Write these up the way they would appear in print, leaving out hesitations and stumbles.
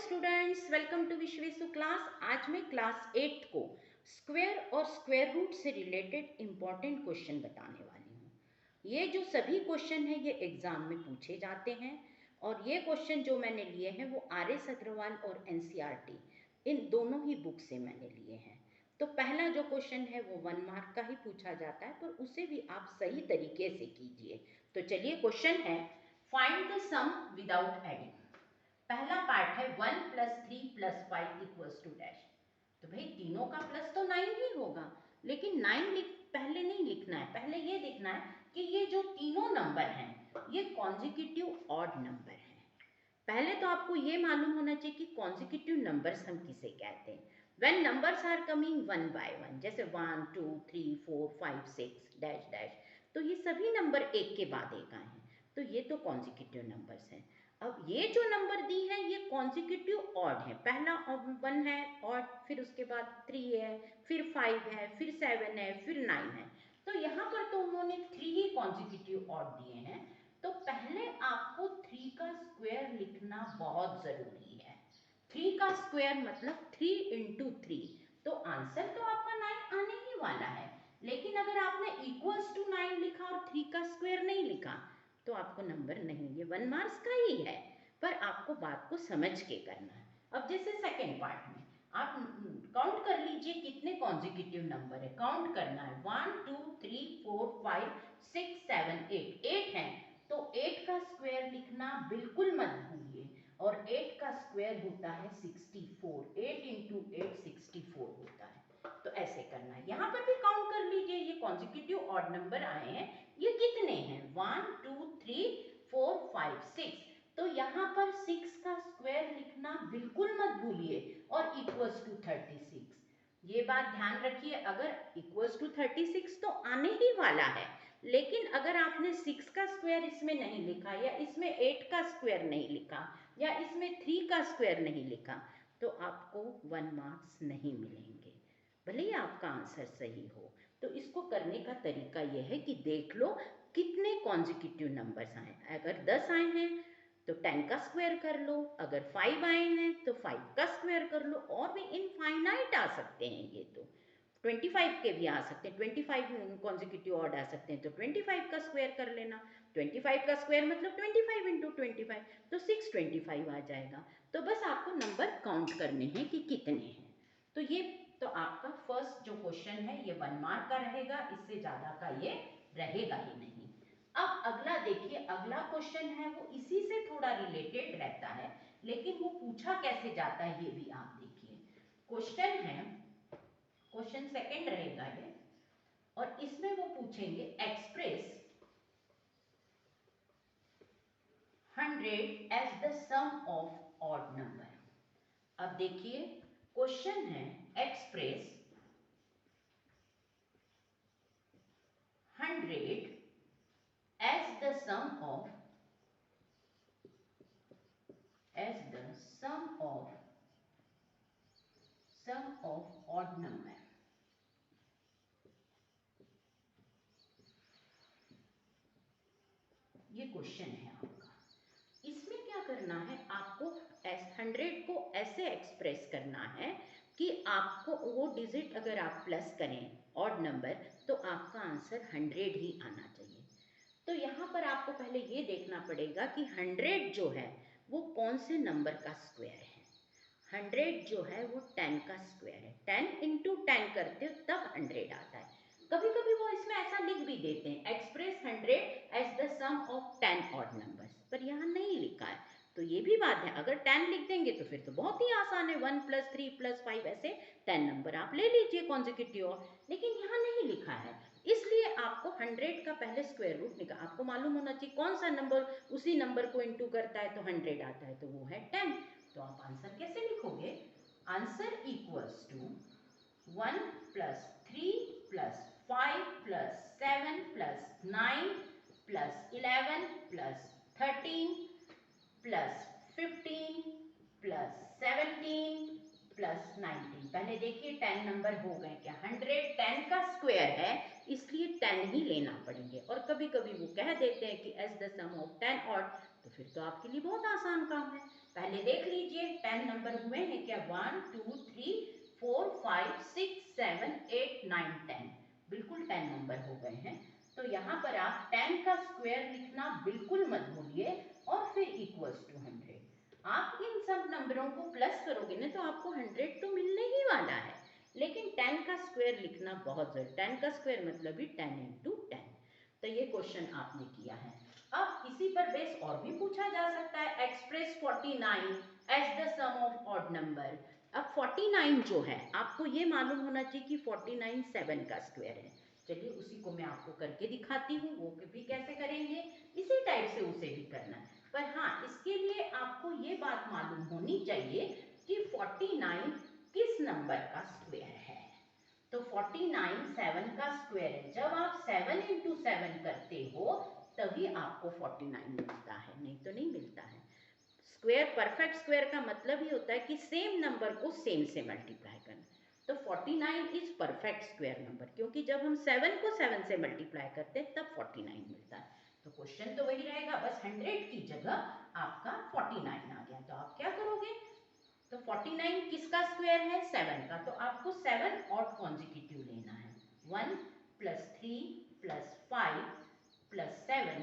Students, welcome to Vishweshu class. आज मैं class 8 को स्क्वायर और स्क्वायर रूट से रिलेटेड इम्पॉर्टेंट क्वेश्चन बताने वाली हूँ। ये जो सभी क्वेश्चन हैं ये एग्जाम में पूछे जाते हैं और ये क्वेश्चन जो मैंने लिए हैं वो RS अग्रवाल और NCERT इन दोनों ही बुक से मैंने लिए हैं। तो पहला जो क्वेश्चन है वो 1 मार्क का ही पूछा जाता है, पर उसे भी आप सही तरीके से कीजिए। तो चलिए, क्वेश्चन है find the sum without adding. पहला पार्ट है 1 + 3 + 5 = डैश। तो भाई तीनों का प्लस तो 9 ही होगा, लेकिन 9 पहले नहीं लिखना है। पहले ये देखना है कि ये जो तीनों नंबर हैं ये कॉन्जिक्यूटिव ऑड नंबर हैं। पहले तो आपको ये मालूम होना चाहिए कि कॉन्जिक्यूटिव नंबर्स हम किसे कहते हैं। When numbers are coming 1 by 1, जैसे 1 2 3 4 5 6 डैश डैश, तो ये सभी नंबर एक के बाद एक आए हैं, तो ये तो कॉन्जिक्यूटिव नंबर्स हैं। अब ये जो नंबर दी है ये कॉन्जिक्यूटिव ऑड है। पहला 1 है ऑड, फिर उसके बाद 3 है, फिर 5 है, फिर 7 है, फिर 9 है। तो यहाँ पर तो उन्होंने 3 ही कॉन्जिक्यूटिव ऑड दिए हैं। तो पहले आपको 3 का स्क्वायर लिखना बहुत जरूरी है। 3 का स्क्वायर मतलब 3 × 3, तो आंसर तो आपका 9 आने ही वाला है। लेकिन अगर आपने इक्वल्स टू 9 लिखा और 3 का स्क्वायर नहीं लिखा तो आपको नंबर नहीं, ये 1 मार्क्स का ही है, पर आपको बात को समझ के करना है। अब जैसे सेकेंड पार्ट में आप काउंट कर लीजिए कितने कॉन्जिक्यूटिव नंबर है। काउंट करना है 1 2 3 4 5 6 7 8, 8 है, तो 8 का स्क्वायर लिखना बिल्कुल मत भूलिए। और 8 का स्क्वायर होता है 64, 8 × 8 64 होता है। तो ऐसे करना है। यहाँ पर भी काउंट कर लीजिए, ये कॉन्जिक्यूटिव ऑड नंबर आए हैं, ये कितने हैं 1 2 3 4 5 6। तो यहाँ पर 6 का स्क्वायर लिखना बिल्कुल मत भूलिए और इक्वल्स टू 36। ये बात ध्यान रखिए, अगर इक्वल्स टू 36 तो आने ही वाला है, लेकिन अगर आपने 6 का स्क्वायर इसमें नहीं लिखा, या इसमें 8 का स्क्वायर नहीं लिखा, या इसमें 3 का स्क्वायर नहीं लिखा, तो आपको 1 मार्क्स नहीं मिलेंगे, भले ही आपका आंसर सही हो। तो इसको करने का तरीका यह है कि देख लो कितने कॉन्जिक्यूटिव नंबर्स आए। अगर 10 आए हैं तो 10 का स्क्वायर कर लो, अगर 5 आए हैं तो 5 का स्क्वायर कर लो, और भी इनफाइनाइट आ सकते हैं। ये तो 25 के भी आ सकते हैं, 25 कॉन्जिक्यूटिव ऑड आ सकते हैं, तो 25 का स्क्वायर कर लेना। 25 का स्क्वायर मतलब 25 × 25, तो 625 आ जाएगा। तो बस आपको नंबर काउंट करने हैं कि कितने हैं। तो ये तो आपका फर्स्ट जो क्वेश्चन है ये 1 मार्क का रहेगा, इससे ज्यादा का ये रहेगा ही नहीं। अब अगला देखिए, अगला क्वेश्चन है वो इसी से थोड़ा रिलेटेड रहता है, लेकिन वो पूछा कैसे जाता है ये भी आप देखिए। क्वेश्चन है, क्वेश्चन सेकंड रहेगा ये, और इसमें वो पूछेंगे express 100 as the sum of odd number. अब देखिए क्वेश्चन है express 100 as the sum of odd number। ये क्वेश्चन है आपका। इसमें क्या करना है, आपको 100 को ऐसे एक्सप्रेस करना है कि आपको वो डिजिट अगर आप प्लस करें ऑड नंबर तो आपका आंसर 100 ही आना चाहिए। तो यहाँ पर आपको पहले ये देखना पड़ेगा कि 100 जो है वो कौन से नंबर का स्क्वायर है। 100 जो है वो 10 का स्क्वायर है, 10 × 10 करते हो तब 100 आता है। कभी कभी वो इसमें ऐसा लिख भी देते हैं express 100 as the sum of 10 odd numbers, पर यहाँ नहीं लिखा है। तो ये भी बात है, अगर 10 लिख देंगे तो फिर तो बहुत ही आसान है, 1 + 3 + 5 ऐसे 10 नंबर आप ले लीजिए कॉन्जिक्यूटिव ऑड, लेकिन यहाँ नहीं लिखा है। इसलिए आपको 100 का पहले स्क्वायर रूट निकाल, आपको मालूम होना चाहिए कौन सा नंबर उसी नंबर को इंटू करता है तो 100 आता है, तो वो है 10। तो आप आंसर कैसे लिखोगे, आंसर इक्वल्स टू 1 + 3 + 5 + 7 + 9 + 11 + 13 + 15 + 17 + 19। पहले देखिए 10 नंबर हो गए क्या, 100 10 का स्क्वायर है इसलिए 10 ही लेना पड़ेंगे। और कभी कभी वो कह देते हैं कि as the sum of 10 odd, तो फिर तो आपके लिए बहुत आसान काम है। पहले देख लीजिए 10 नंबर हुए हैं क्या, 1 2 3 4 5 6 7 8 9 10, बिल्कुल 10 नंबर हो गए हैं। तो यहाँ पर आप 10 का स्क्वायर लिखना बिल्कुल मत भूलिए और फिर इक्वल्स टू 100। आप इन सब नंबरों को प्लस करोगे ना तो आपको 100 तो मिलने ही वाला है, लेकिन 10 का स्क्वायर लिखना बहुत जरूरी। 10 का स्क्वायर मतलब ही 10 इंटू 10। तो ये क्वेश्चन आपने किया है। अब इसी पर बेस और भी पूछा जा सकता है, express 49 as the sum of odd number. अब 49 जो है आपको ये मालूम होना चाहिए कि 49 7 का स्क्वायर है। चलिए उसी को मैं आपको करके दिखाती हूँ, वो भी कैसे करेंगे, इसी टाइप से उसे भी करना है। पर हाँ, इसके लिए आपको ये बात मालूम होनी चाहिए कि 49 किस नंबर का स्क्वायर है। तो 49 7 का स्क्वायर है। जब आप 7 इंटू 7 करते हो तभी आपको 49 मिलता है, नहीं तो नहीं मिलता है। स्क्वायर, परफेक्ट स्क्वायर का मतलब ही होता है कि सेम नंबर को सेम से मल्टीप्लाई करना। तो 49 इज परफेक्ट स्क्वायर नंबर, क्योंकि जब हम 7 को 7 से मल्टीप्लाई करते हैं तब 49 मिलता है। तो क्वेश्चन तो वही रहेगा, बस 100 की जगह आपका 49 आ गया। तो आप क्या करोगे, तो 49 किसका स्क्वायर है, 7 का। तो आपको 7 ऑड कॉन्जिक्यूटिव लेना है। 1 plus 3 plus 5 plus 7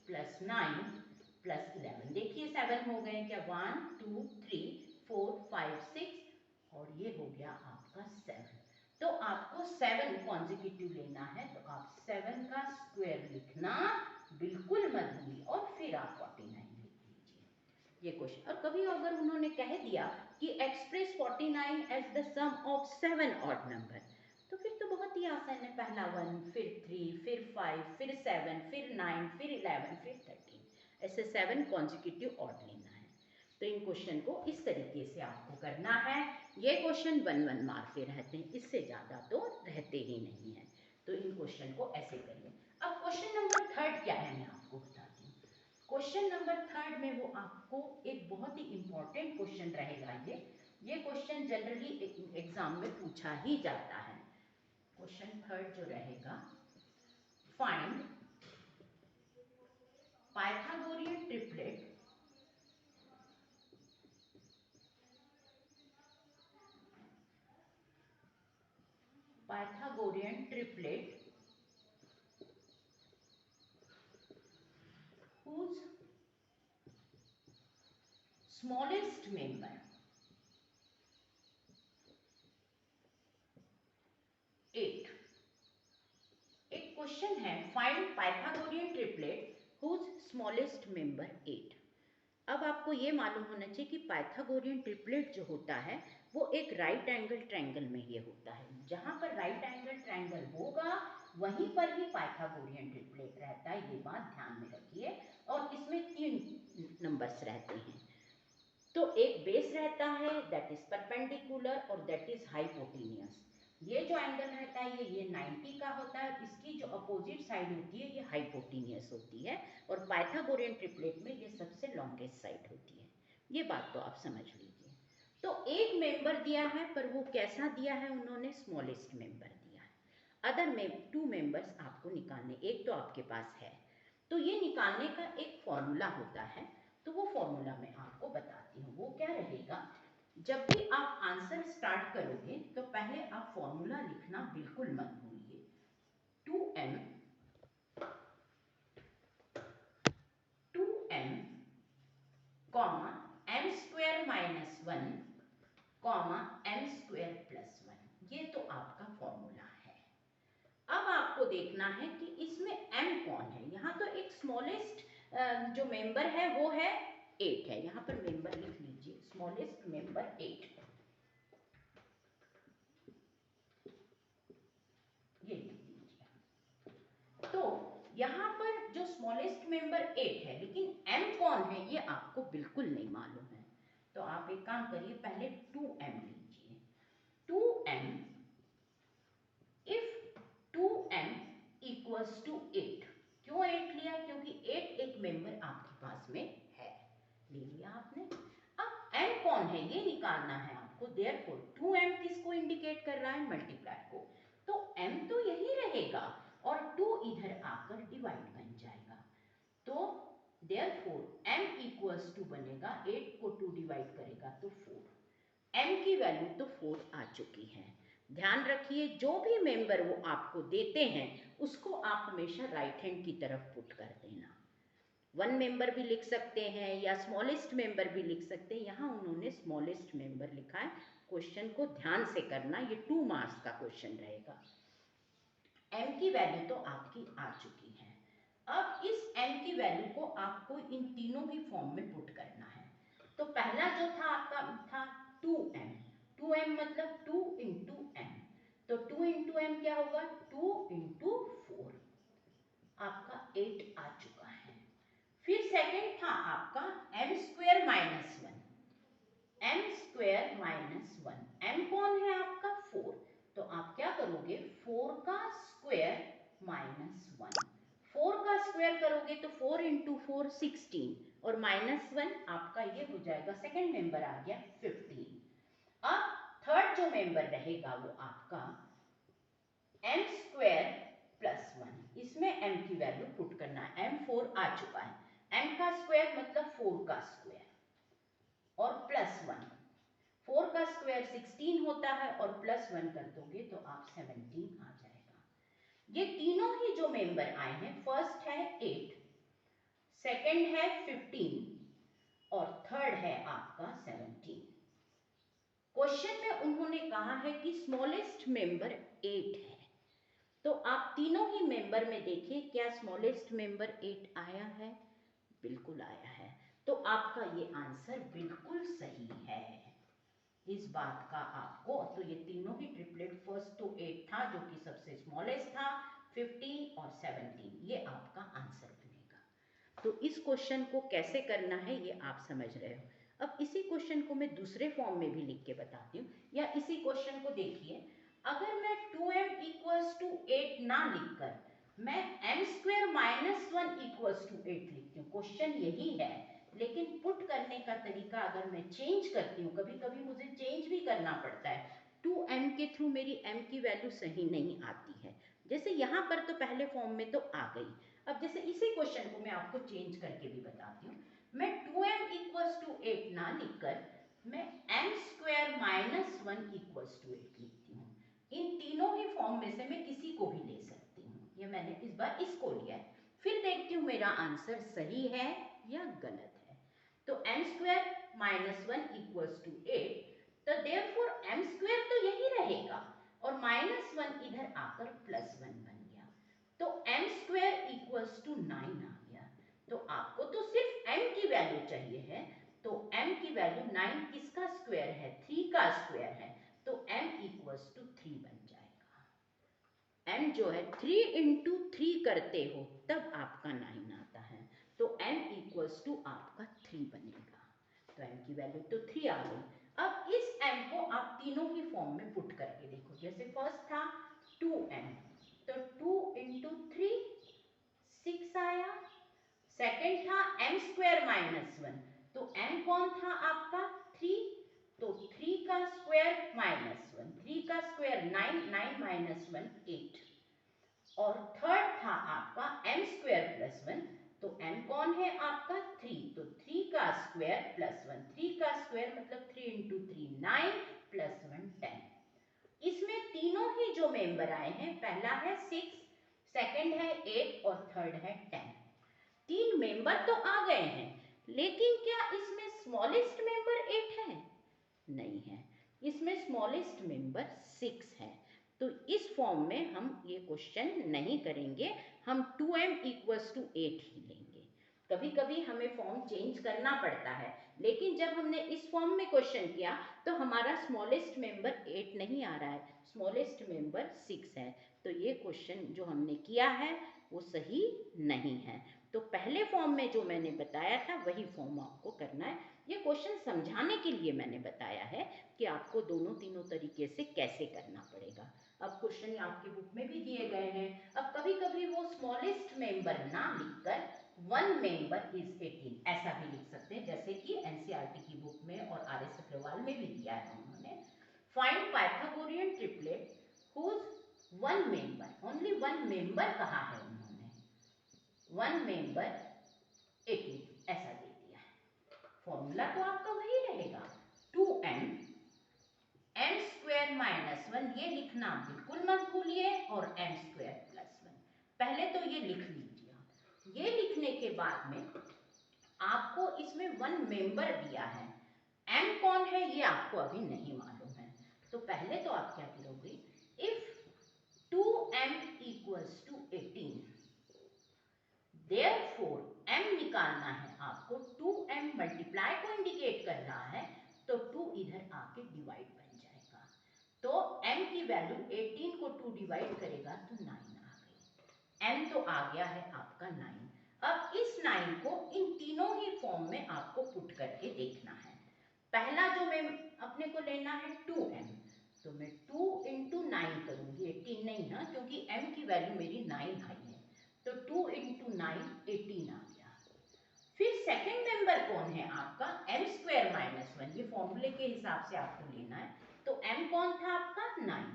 plus 9 plus 11। देखिए 7 हो गए क्या, 1 2 3 4 5 6 और ये हो गया आपका 7। तो आपको 7 कॉन्जिक्यूटिव लेना है, तो आप 7 का स्क्वायर लिखना बिल्कुल मत भूलिए और फिर आप 49 लिख लीजिए। ये क्वेश्चन। और कभी अगर उन्होंने कह दिया कि express 49 as the sum of 7 odd number, तो फिर तो बहुत ही आसान है। पहला 1 फिर 3 फिर 5 फिर 7 फिर 9 फिर 11 फिर 13, ऐसे 7 कॉन्जिक्यूटिव ऑड लेना है। तो इन क्वेश्चन को इस तरीके से आपको करना है। ये क्वेश्चन 1 मार्क के रहते हैं, इससे ज़्यादा तो रहते ही नहीं है। तो इन क्वेश्चन को ऐसे करिए। अब क्वेश्चन नंबर 3 क्या है मैं आपको बताती हूँ। क्वेश्चन नंबर 3 में वो आपको एक बहुत ही इंपॉर्टेंट क्वेश्चन रहेगा। ये क्वेश्चन जनरली एग्जाम में पूछा ही जाता है। क्वेश्चन 3 जो रहेगा, find Pythagorean triplet whose smallest member 8। एक क्वेश्चन है, find Pythagorean triplet whose smallest member 8। अब आपको ये मालूम होना चाहिए कि पाइथागोरियन ट्रिपलेट जो होता है वो एक राइट एंगल ट्रायंगल में ये होता है। जहाँ पर राइट एंगल ट्रायंगल होगा वहीं पर ही पाइथागोरियन ट्रिपलेट रहता है, ये बात ध्यान में रखिए। और इसमें 3 नंबर्स रहते हैं। तो एक बेस रहता है दैट इज परपेंडिकुलर और दैट इज हाइपोटेनियस। ये जो एंगल रहता है ये 90 का होता है, इसकी जो अपोजिट साइड होती है ये हाइपोटेनियस होती है। और पाइथागोरियन ट्रिपलेट में ये सबसे लॉन्गेस्ट साइड होती है। ये बात तो आप समझ लीजिए। तो एक मेंबर दिया है, पर वो कैसा दिया है, उन्होंने स्मॉलेस्ट मेंबर दिया है। अदर में 2 मेंबर्स आपको निकालने, एक तो आपके पास है। तो ये निकालने का एक फॉर्मूला होता है, तो वो फॉर्मूला मैं आपको बताती हूँ। वो क्या रहेगा, जब भी आप आंसर स्टार्ट करोगे तो पहले आप फॉर्मूला लिखना बिल्कुल मत भूलिए। 2m 2m comma m square minus 1 comma m square plus 1, ये तो आपका फॉर्मूला है। अब आपको देखना है कि इसमें m कौन है। यहाँ तो एक स्मॉलेस्ट जो मेंबर है वो है 8 है। यहाँ पर मेंबर लिख लीजिए, स्मॉलेस्ट मेंबर 8, ये लिख दीजिए। तो यहाँ पर जो स्मॉलेस्ट मेंबर 8 है, लेकिन m कौन है ये आपको बिल्कुल नहीं मालूम है। तो आप एक काम करिए, पहले 2m लीजिए। 2m, if 2m equals to 8। क्यों 8 लिया, क्योंकि 8 एक मेंबर आपके पास में है, ले लिया आपने। अब m कौन है ये निकालना है आपको। देयरफॉर 2m किसको इंडिकेट कर रहा है, मल्टीप्लाई को। तो m तो यही रहेगा और 2 इधर आकर डिवाइड बन जाएगा। तो therefore m इक्वल्स टू बनेगा 8 को 2 डिवाइड करेगा तो 4। m की वैल्यू तो 4 आ चुकी है। ध्यान रखिए जो भी मेंबर वो आपको देते हैं उसको आप हमेशा राइट हैंड की तरफ पुट कर देना। 1 मेंबर भी लिख सकते हैं या स्मॉलेस्ट मेंबर भी लिख सकते हैं। यहाँ उन्होंने स्मॉलेस्ट मेंबर लिखा है। क्वेश्चन को ध्यान से करना, ये 2 मार्क्स का क्वेश्चन रहेगा। m की वैल्यू तो आपकी आ चुकी है। अब इस m की वैल्यू को आपको इन तीनों ही फॉर्म में पुट करना है। तो पहला जो था आपका था 2m। 2m मतलब 2 इंटू m। तो 2 इंटू m क्या होगा? 2 इंटू 4, आपका 8 आ चुका है। फिर सेकंड था आपका m square minus 1। m square minus 1, m कौन है आपका? 4। तो आप क्या करोगे? 4 का स्क्वायर माइनस 1। 4 का स्क्वायर करोगे तो 4 इंटू 4 16 और माइनस 1 आपका ये हो जाएगा, सेकंड मेंबर आ गया 15। अब थर्ड जो मेंबर रहेगा वो आपका m स्क्वायर प्लस 1। इसमें m की वैल्यू पुट करना है। m 4 आ चुका है। m का स्क्वायर मतलब 4 का स्क्वायर और प्लस 1। 4 का स्क्वायर 16 होता है और प्लस 1 कर दोगे तो आप 17 आ जाएगा। ये तीनों ही जो मेंबर आए हैं, फर्स्ट है 8, सेकंड है 15 और थर्ड है आपका 17। क्वेश्चन में उन्होंने कहा है कि स्मॉलेस्ट मेंबर 8 है। तो आप तीनों ही मेंबर में देखिए क्या स्मॉलेस्ट मेंबर 8 आया है? बिल्कुल आया है। तो आपका ये आंसर बिल्कुल सही है। इस बात का आपको, तो ये तीनों ही ट्रिपलेट, फर्स्ट तो 8 था जो कि सबसे स्मॉलेस्ट था, 15 और 17, ये आपका आंसर बनेगा। तो इस क्वेश्चन को कैसे करना है ये आप समझ रहे हो। अब इसी क्वेश्चन को मैं दूसरे फॉर्म में भी लिख के बताती हूँ, या इसी क्वेश्चन को देखिए, अगर मैं 2m इक्वल्स टू 8 ना लिखकर मैं m square minus 1 equals to 8 लिखती हूँ, क्वेश्चन यही है, लेकिन पुट करने का तरीका अगर मैं चेंज करती हूँ, कभी कभी मुझे चेंज भी करना पड़ता है, 2m के थ्रू मेरी m की वैल्यू सही नहीं आती है। जैसे यहाँ पर तो पहले फॉर्म में तो आ गई। अब जैसे इसी क्वेश्चन को मैं आपको चेंज करके भी बताती हूँ, मैं 2m इक्वल्स टू 8 ना लिखकर मैं m square minus 1 equals to 8 लिखती हूँ। इन तीनों ही फॉर्म में से मैं किसी को भी ले सकती हूँ। ये मैंने इस बार इसको लिया है, फिर देखती हूँ मेरा आंसर सही है या गलत है। तो m square minus 1 equals to 8, तो देयरफॉर m स्क्वायर तो यही रहेगा और माइनस 1 इधर आकर प्लस 1 बन गया, तो m स्क्वायर इक्वल्स टू 9 आ गया। तो आपको तो सिर्फ m की वैल्यू चाहिए है, तो m की वैल्यू 9 किसका स्क्वायर है? 3 का स्क्वायर है, तो m इक्वल्स टू 3 बन जाएगा। m जो है 3 इंटू 3 करते हो तब आपका 9 आता है, तो m इक्वल्स टू आपका 3 बनेगा। तो m की वैल्यू तो 3 आ गई। अब इस m को आप तीनों ही फॉर्म में पुट करके देखो। जैसे फर्स्ट था 2m, तो 2 इंटू 3 6 आया। सेकेंड था m स्क्वायर माइनस 1, तो m कौन था आपका? 3, तो 3 का स्क्वायर माइनस 1, 3 का स्क्वायर 9, 9 माइनस 1 8। और थर्ड था आपका m स्क्वायर प्लस 1, तो m कौन है आपका? 3, तो 3 का स्क्वायर प्लस 1, 3 का स्क्वायर मतलब 3 इंटू 3 9 प्लस 1 10। इसमें तीनों ही जो मेंबर आए हैं, पहला है 6, सेकंड है 8 और थर्ड है 10। 3 मेंबर तो आ गए हैं, लेकिन क्या इसमें स्मॉलेस्ट मेंबर 8 है? नहीं है, इसमें स्मॉलेस्ट मेंबर 6 है। तो इस फॉर्म में हम ये क्वेश्चन नहीं करेंगे, हम 2m इक्वल्स टू 8 ही लेंगे। कभी कभी हमें फॉर्म चेंज करना पड़ता है, लेकिन जब हमने इस फॉर्म में क्वेश्चन किया तो हमारा स्मॉलेस्ट मेंबर 8 नहीं आ रहा है, स्मॉलेस्ट मेंबर 6 है। तो ये क्वेश्चन जो हमने किया है वो सही नहीं है। तो पहले फॉर्म में जो मैंने बताया था वही फॉर्म आपको करना है। ये क्वेश्चन समझाने के लिए मैंने बताया है कि आपको दोनों तीनों तरीके से कैसे करना पड़ेगा। अब क्वेश्चन आपकी बुक में भी दिए गए हैं। अब कभी कभी वो स्मॉलेस्ट मेंबर ना लिखकर 1 मेंबर इज 18 ऐसा भी लिख सकते हैं, जैसे कि एनसीईआरटी की बुक में और RS अग्रवाल में भी दिया है उन्होंने। Find Pythagorean triplet whose one member, only one member कहा है उन्होंने, वन मेंबर 18 ऐसा दे दिया है। फॉर्मूला तो आपका वही रहेगा 2m m² - 1, ये लिखना बिल्कुल मत भूलिए, और m² + 1 पहले तो ये लिख लीजिए। ये लिखने के बाद में आपको इसमें वन मेंबर दिया है, m कौन है ये आपको अभी नहीं मालूम है, तो पहले तो आप क्या करोगे, इफ 2m = 18, therefore m निकालना है आपको, 2m मल्टीप्लाई को इंडिकेट कर रहा है, तो 2 इधर आके डिवाइड बन जाएगा, तो m की वैल्यू 18 को 2 डिवाइड करेगा तो 9 आ गई, m तो आ गया है आपका 9। अब इस 9 को इन तीनों ही फॉर्म में आपको पुट करके देखना है। पहला जो मैं अपने को लेना है 2m, तो मैं 2 × 9 करूंगी, 18 नहीं ना, क्योंकि m की वैल्यू मेरी 9 आई है, तो 2 × 9 18 आ गया। फिर सेकंड मेंबर कौन है आपका, m² - 1, ये फॉर्मूले के हिसाब से आपको लेना है, तो m कौन था आपका 9,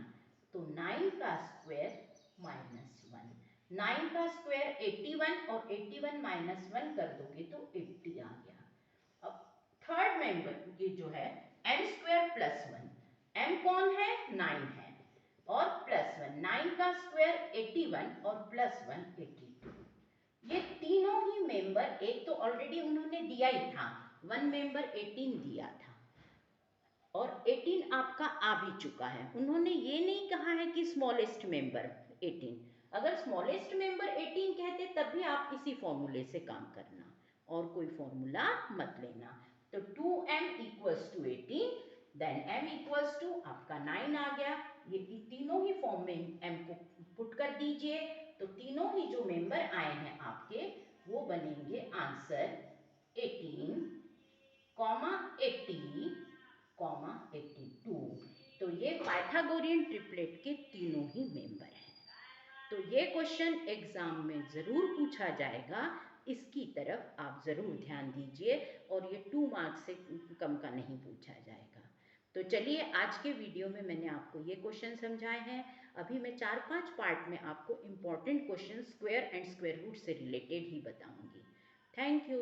तो 9 का स्क्वायर -1, 9 का स्क्वायर 81, और 81 - 1 कर दोगे तो 80 आ गया। अब थर्ड मेंबर ये जो है m² + 1, m कौन है 9 है, और +1, 9 का स्क्वायर 81 और +1 82, ये तीनों ही मेंबर, एक तो ऑलरेडी उन्होंने दिया ही था, वन मेंबर 18 दिया था, और 18 आपका आ भी चुका है। उन्होंने ये नहीं कहा है कि स्मॉलेस्ट मेंबर 18, अगर स्मॉलेस्ट मेंबर 18 कहते तब भी आप इसी फॉर्मूले से काम करना, और कोई फॉर्मूला मत लेना। तो 2m = 18, देन m = आपका 9 आ गया, ये तीनों ही फॉर्म में m को पुट कर दीजिए, तो तीनों ही जो मेंबर आए हैं आपके वो बनेंगे आंसर 18, 80, 82, तो ये पाइथागोरियन ट्रिपलेट के तीनों ही मेंबर हैं। तो ये क्वेश्चन एग्जाम में ज़रूर पूछा जाएगा, इसकी तरफ आप ज़रूर ध्यान दीजिए, और ये 2 मार्क्स से कम का नहीं पूछा जाएगा। तो चलिए, आज के वीडियो में मैंने आपको ये क्वेश्चन समझाए हैं। अभी मैं 4-5 पार्ट में आपको important question square and square root से रिलेटेड ही बताऊंगी। Thank you.